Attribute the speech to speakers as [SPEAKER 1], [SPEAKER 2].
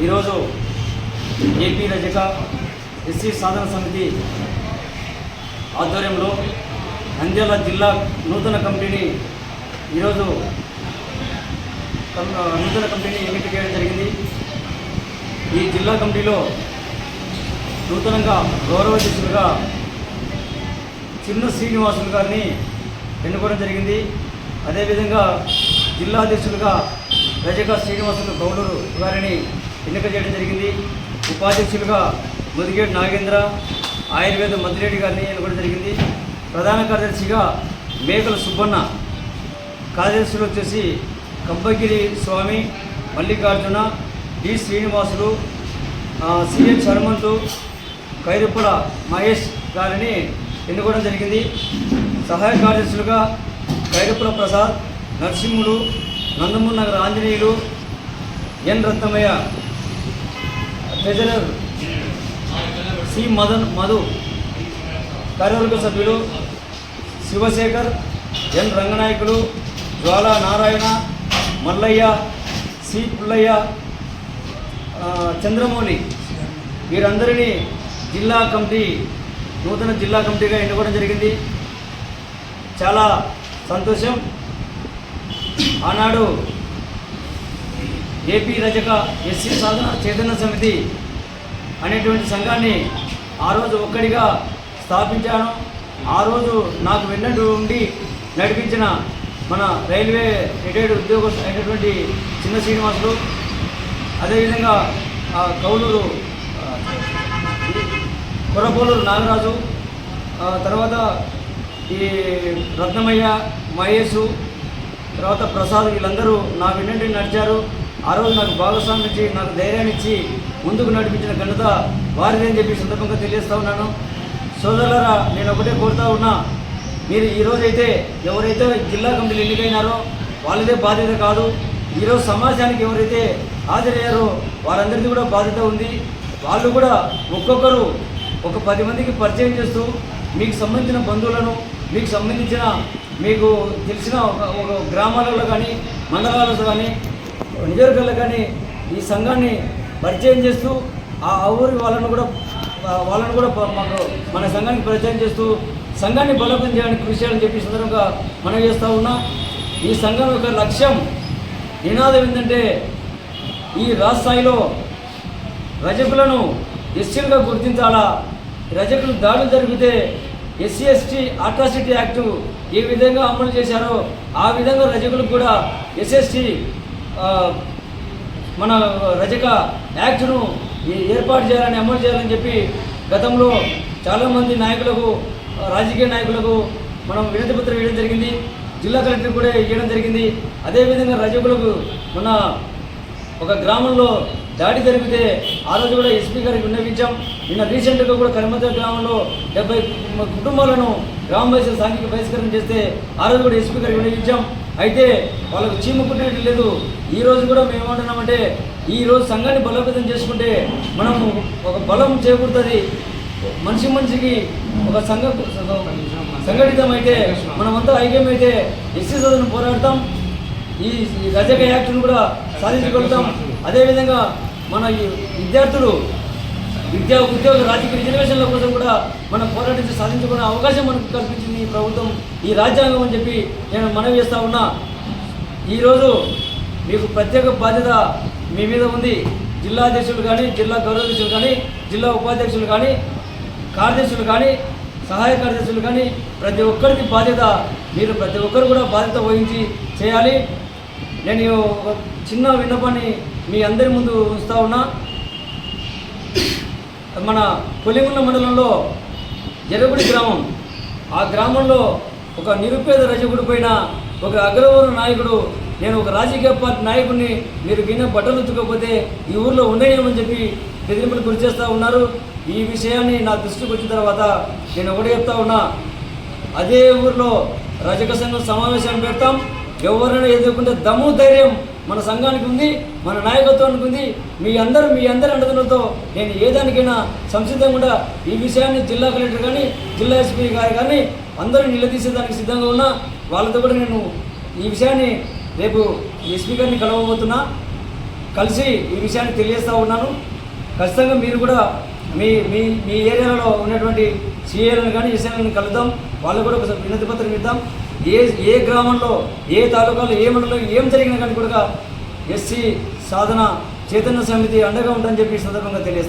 [SPEAKER 1] ఈరోజు ఏపీ రజక ఎస్సీ సాధన సమితి ఆధ్వర్యంలో నంద్యాల జిల్లా నూతన కమిటీని ఈరోజు ఎన్నిక చేయడం జరిగింది. ఈ జిల్లా కమిటీలో నూతనంగా గౌరవ అధ్యక్షులుగా చిన్న శ్రీనివాసులు గారిని ఎన్నుకోవడం జరిగింది. అదేవిధంగా జిల్లా అధ్యక్షులుగా రజక శ్రీనివాసులు గౌడూరు గారిని ఎన్నిక చేయడం జరిగింది. ఉపాధ్యక్షులుగా ముదిగేడు నాగేంద్ర ఆయుర్వేద మద్దిరెడ్డి గారిని ఎన్నుకోవడం జరిగింది. ప్రధాన కార్యదర్శిగా మేకల సుబ్బన్న, కార్యదర్శులు వచ్చేసి కంబగిరి స్వామి, మల్లికార్జున, డి శ్రీనివాసులు, సిహెచ్ హనుమంతు, కైరుపుల మహేష్ గారిని ఎన్నుకోవడం జరిగింది. సహాయ కార్యదర్శులుగా కైరుపుల ప్రసాద్, నరసింహులు, నందమూరి నగర ఆంజనేయులు, ఎన్ రత్నమయ్య, ట్రెజరర్ సి మధు, కార్యవర్గ సభ్యులు శివశేఖర్, ఎన్ రంగనాయకులు, జ్వాలా నారాయణ, మల్లయ్య, సి పుల్లయ్య, చంద్రమౌళి వీరందరినీ నూతన జిల్లా కమిటీగా ఎన్నుకోవడం జరిగింది. చాలా సంతోషం. ఆనాడు ఏపీ రజక ఎస్సీ సాధన చైతన్య సమితి అనేటువంటి సంఘాన్ని ఆ రోజు ఒక్కడిగా స్థాపించాను. ఆ రోజు నాకు వెన్నట్టు ఉండి నడిపించిన మన రైల్వే రిటైర్డ్ ఉద్యోగస్తు అయినటువంటి చిన్న శ్రీనివాసులు, అదేవిధంగా కౌలూరు కొరపోలూరు నాగరాజు, తర్వాత ఈ రత్నమయ్య, మహేషు, తర్వాత ప్రసాద్, వీళ్ళందరూ నా వెన్నంటి నడిచారు. ఆ రోజు నాకు భాగస్వామ్యం ఇచ్చి, నాకు ధైర్యాన్ని ఇచ్చి ముందుకు నడిపించిన ఘనత వారిదే అని చెప్పి సందర్భంగా తెలియజేస్తూ ఉన్నాను. సోదరులారా, నేను ఒకటే కోరుతూ ఉన్నా, మీరు ఈరోజైతే ఎవరైతే జిల్లా కమిటీలు ఎన్నికైనారో వాళ్ళదే బాధ్యత కాదు. ఈరోజు సమాజానికి ఎవరైతే హాజరయ్యారో వారందరికీ కూడా బాధ్యత ఉంది. వాళ్ళు కూడా ఒక్కొక్కరు ఒక 10 మందికి పరిచయం చేస్తూ, మీకు సంబంధించిన బంధువులను, మీకు సంబంధించిన మీకు తెలిసిన ఒక గ్రామాలలో కానీ, మండలాలలో కానీ, నియోజకవర్గాల్లో కానీ ఈ సంఘాన్ని పరిచయం చేస్తూ ఆ ఊరి వాళ్ళను కూడా మాకు మన సంఘానికి పరిచయం చేస్తూ సంఘాన్ని బలోపేతం చేయడానికి కృషి చేయాలని చెప్పి సందర్భంగా మనం చేస్తూ ఉన్నా. ఈ సంఘం యొక్క లక్ష్యం, నినాదం ఏంటంటే, ఈ రాష్ట్ర స్థాయిలో రజకులను ఎస్సీలుగా గుర్తించాలా. రజకులు దాడులు జరిగితే ఎస్సీ ఎస్టీ అట్రాసిటీ యాక్టు ఏ విధంగా అమలు చేశారో ఆ విధంగా రజకులకు కూడా ఎస్ఎస్టీ మన రజక యాక్టును ఏర్పాటు చేయాలని, అమలు చేయాలని చెప్పి గతంలో చాలామంది నాయకులకు, రాజకీయ నాయకులకు మనం వినతి పత్రం ఇవ్వడం జరిగింది. జిల్లా కలెక్టర్ కూడా ఇవ్వడం జరిగింది. అదేవిధంగా రజకులకు మన ఒక గ్రామంలో దాడి జరిగితే ఆ రోజు కూడా ఎస్పీ గారికి విన్నవించాం. నిన్న రీసెంట్గా కూడా కరిమత గ్రామంలో 70 కుటుంబాలను గ్రామ బహిష్కరణ, సాంఘిక బహిష్కరణ చేస్తే ఆ రోజు కూడా ఎస్పీ గారికి విన్నవించాం. అయితే వాళ్ళకు చీమ కుట్టేది లేదు. ఈ రోజు కూడా మేము ఏమంటున్నామంటే, ఈరోజు సంఘాన్ని బలోపేతం చేసుకుంటే మనం ఒక బలం చేకూరుతుంది. మనిషికి ఒక సంఘటితం అయితే, మనమంతా ఐక్యమైతే ఎస్సీ సోదరులను పోరాడతాం, ఈ రజక యాక్ట్ను కూడా సాధించగలుగుతాం. అదేవిధంగా మన ఈ విద్యార్థులు విద్యా, ఉద్యోగ, రాజకీయ రిజర్వేషన్ల కోసం కూడా మనం పోరాటించి సాధించుకునే అవకాశం మనకు కల్పించింది ఈ ప్రభుత్వం, ఈ రాజ్యాంగం అని చెప్పి నేను మనవి చేస్తూ ఉన్నా. ఈరోజు మీకు ప్రత్యేక బాధ్యత మీ మీద ఉంది. జిల్లా అధ్యక్షులు కానీ, జిల్లా గౌరవాధ్యక్షులు కానీ, జిల్లా ఉపాధ్యక్షులు కానీ, కార్యదర్శులు కానీ, సహాయ కార్యదర్శులు కానీ, ప్రతి ఒక్కరికి బాధ్యత, మీరు ప్రతి ఒక్కరు కూడా బాధ్యత వహించి చేయాలి. నేను ఒక చిన్న విన్నపాన్ని మీ అందరి ముందు ఉంచుతా ఉన్నా. మన కొలింగుల మండలంలో జరగుడి గ్రామం, ఆ గ్రామంలో ఒక నిరుపేద రజకుడి పైన ఒక అగ్రవర్ణ నాయకుడు, నేను ఒక రాజకీయ పార్టీ నాయకుడిని, మీరు గిన్నె బట్టలు ఉతుకపోతే ఈ ఊర్లో ఉండేయమని చెప్పి బెదిరింపులు గురి చేస్తూ ఉన్నారు. ఈ విషయాన్ని నా దృష్టికి వచ్చిన తర్వాత నేను ఒకటి చెప్తా ఉన్నా, అదే ఊర్లో రజక సంఘం సమావేశాన్ని పెడతాం. ఎవరైనా ఎదుర్కొంటే దమ్ము, ధైర్యం మన సంఘానికి ఉంది, మన నాయకత్వానికి ఉంది. మీ అందరి అండదండలతో నేను ఏ దానికైనా సంసిద్ధంగా ఈ విషయాన్ని జిల్లా కలెక్టర్ కానీ, జిల్లా ఎస్పీ గారు కానీ అందరూ నిలదీసేదానికి సిద్ధంగా ఉన్నా. వాళ్ళతో కూడా నేను ఈ విషయాన్ని రేపు ఎస్పీ గారిని కలవబోతున్నా. కలిసి ఈ విషయాన్ని తెలియజేస్తూ ఉన్నాను. ఖచ్చితంగా మీరు కూడా మీ మీ మీ ఏరియాలో ఉన్నటువంటి సీఏలను కానీ ఎస్ఐలను కలుద్దాం, వాళ్ళు కూడా ఒక వినతి పత్రం ఇద్దాం. ఏ గ్రామంలో, ఏ తాలూకాలో, ఏ మండలంలో ఏం జరిగినా కానీ కూడా ఎస్సీ సాధన చైతన్య సమితి అండగా ఉంటుందని చెప్పి ఈ సందర్భంగా తెలియజేస్తాం.